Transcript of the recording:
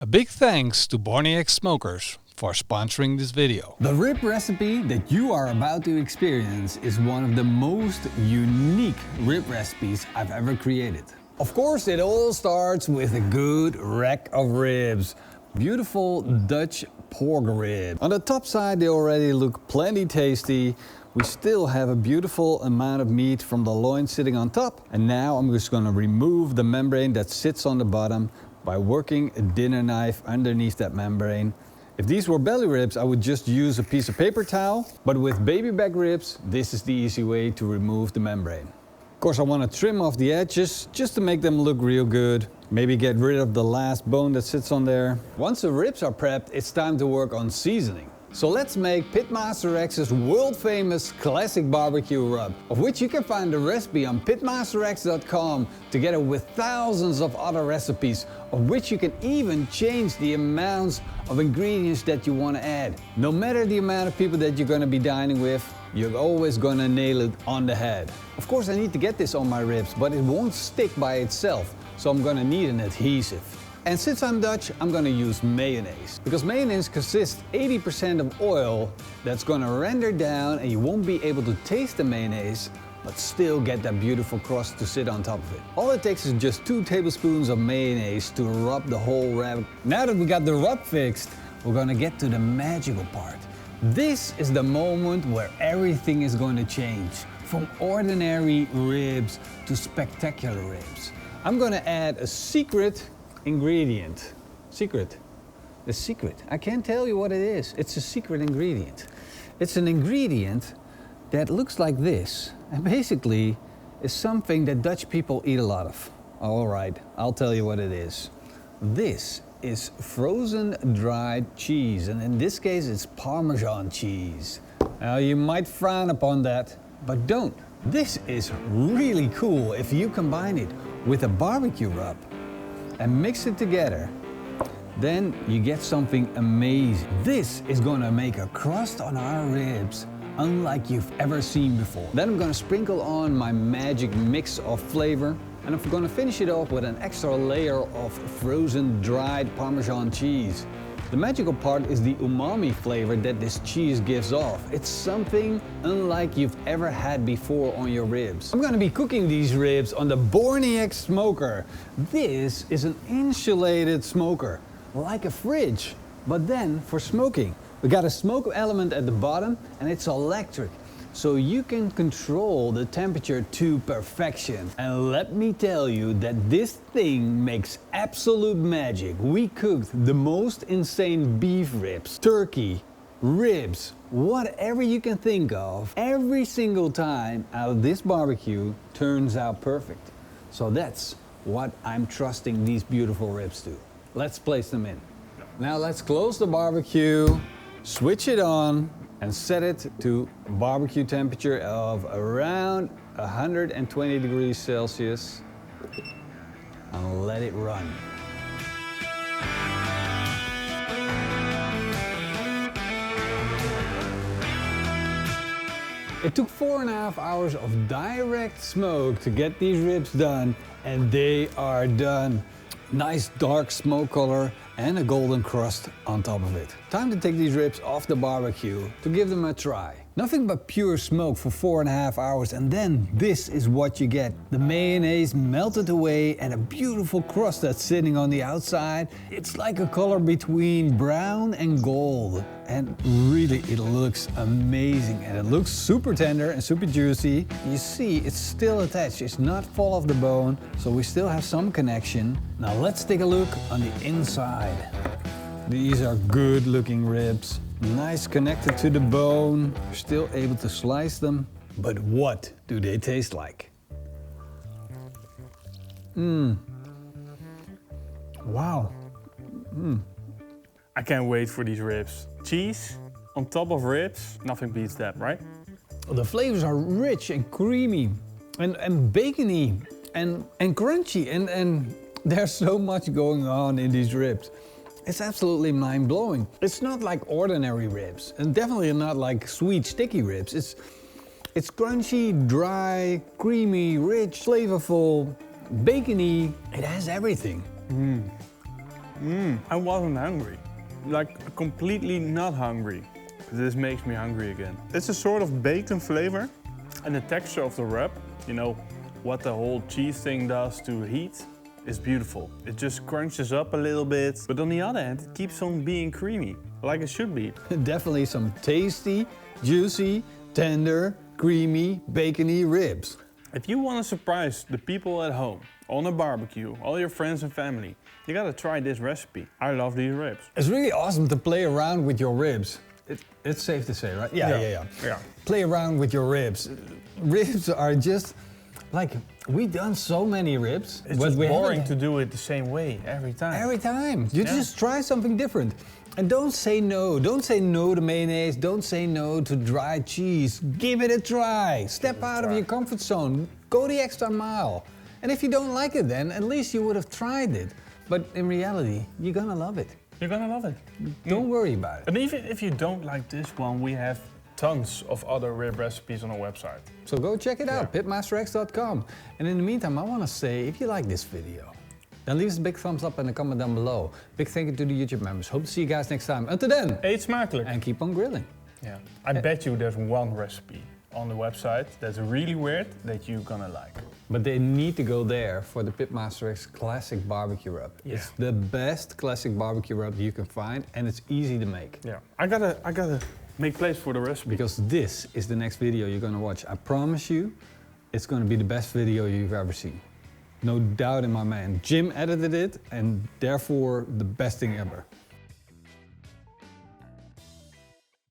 A big thanks to PitmasterX Smokers for sponsoring this video. The rib recipe that you are about to experience is one of the most unique rib recipes I've ever created. Of course, it all starts with a good rack of ribs. Beautiful Dutch pork rib. On the top side, they already look plenty tasty. We still have a beautiful amount of meat from the loin sitting on top. And now I'm just gonna remove the membrane that sits on the bottom by working a dinner knife underneath that membrane. If these were belly ribs, I would just use a piece of paper towel, but with baby back ribs, this is the easy way to remove the membrane. Of course, I want to trim off the edges just to make them look real good. Maybe get rid of the last bone that sits on there. Once the ribs are prepped, it's time to work on seasoning. So let's make PitmasterX's world famous classic barbecue rub, of which you can find the recipe on PitmasterX.com, together with thousands of other recipes, of which you can even change the amounts of ingredients that you want to add. No matter the amount of people that you're going to be dining with, you're always going to nail it on the head. Of course, I need to get this on my ribs, but it won't stick by itself, so I'm going to need an adhesive. And since I'm Dutch, I'm gonna use mayonnaise. Because mayonnaise consists 80% of oil that's gonna render down, and you won't be able to taste the mayonnaise, but still get that beautiful crust to sit on top of it. All it takes is just 2 tablespoons of mayonnaise to rub the whole wrap. Now that we got the rub fixed, we're gonna get to the magical part. This is the moment where everything is going to change, from ordinary ribs to spectacular ribs. I'm gonna add a secret ingredient. Secret. The secret. I can't tell you what it is. It's a secret ingredient. It's an ingredient that looks like this, and basically is something that Dutch people eat a lot of. All right, I'll tell you what it is. This is frozen dried cheese, and in this case it's Parmesan cheese. Now you might frown upon that, but don't. This is really cool if you combine it with a barbecue rub and mix it together. Then you get something amazing. This is gonna make a crust on our ribs unlike you've ever seen before. Then I'm gonna sprinkle on my magic mix of flavor, and I'm gonna finish it off with an extra layer of frozen dried Parmesan cheese. The magical part is the umami flavor that this cheese gives off. It's something unlike you've ever had before on your ribs. I'm gonna be cooking these ribs on the PitmasterX smoker. This is an insulated smoker, like a fridge, but then for smoking. We got a smoke element at the bottom, and it's electric, so you can control the temperature to perfection. And let me tell you that this thing makes absolute magic. We cooked the most insane beef ribs, turkey, ribs, whatever you can think of. Every single time out of this barbecue turns out perfect. So that's what I'm trusting these beautiful ribs to. Let's place them in. Now let's close the barbecue, switch it on, and set it to barbecue temperature of around 120 degrees Celsius, and let it run. It took 4.5 hours of direct smoke to get these ribs done, and they are done. Nice dark smoke color and a golden crust on top of it. Time to take these ribs off the barbecue to give them a try. Nothing but pure smoke for 4.5 hours, and then this is what you get. The mayonnaise melted away and a beautiful crust that's sitting on the outside. It's like a color between brown and gold. And really, it looks amazing, and it looks super tender and super juicy. You see, it's still attached. It's not fall off the bone, so we still have some connection. Now let's take a look on the inside. These are good looking ribs. Nice connected to the bone. You're still able to slice them. But what do they taste like? Wow. I can't wait for these ribs. Cheese on top of ribs, nothing beats that, right? The flavors are rich and creamy and bacony and crunchy, and there's so much going on in these ribs. It's absolutely mind-blowing. It's not like ordinary ribs, and definitely not like sweet, sticky ribs. It's crunchy, dry, creamy, rich, flavorful, bacony. It has everything. I wasn't hungry. Like completely not hungry. This makes me hungry again. It's a sort of bacon flavor and the texture of the wrap, you know, what the whole cheese thing does to heat is beautiful. It just crunches up a little bit, but on the other hand, it keeps on being creamy, like it should be. Definitely some tasty, juicy, tender, creamy, bacony ribs. If you want to surprise the people at home, on a barbecue, all your friends and family, you gotta try this recipe. I love these ribs. It's really awesome to play around with your ribs. It's safe to say, right? Yeah. Play around with your ribs. Ribs are just, like, we've done so many ribs. It's just boring to do it the same way every time. Every time. You just try something different. And don't say no. Don't say no to mayonnaise. Don't say no to dry cheese. Give it a try. Step out of your comfort zone. Go the extra mile. And if you don't like it then, at least you would have tried it. But in reality, you're gonna love it. You're gonna love it. Don't worry about it. And even if you don't like this one, we have tons of other rib recipes on our website. So go check it out, PitmasterX.com. And in the meantime, I want to say, if you like this video, then leave us a big thumbs up and a comment down below. Big thank you to the YouTube members. Hope to see you guys next time. Until then, eet smakelijk. And keep on grilling. Yeah. I bet you there's one recipe on the website that's really weird that you're gonna like. But they need to go there for the PitmasterX classic barbecue rub. Yeah. It's the best classic barbecue rub you can find, and it's easy to make. Yeah. I gotta make place for the recipe. Because this is the next video you're gonna watch. I promise you, it's gonna be the best video you've ever seen. No doubt in my mind. Jim edited it, and therefore the best thing ever.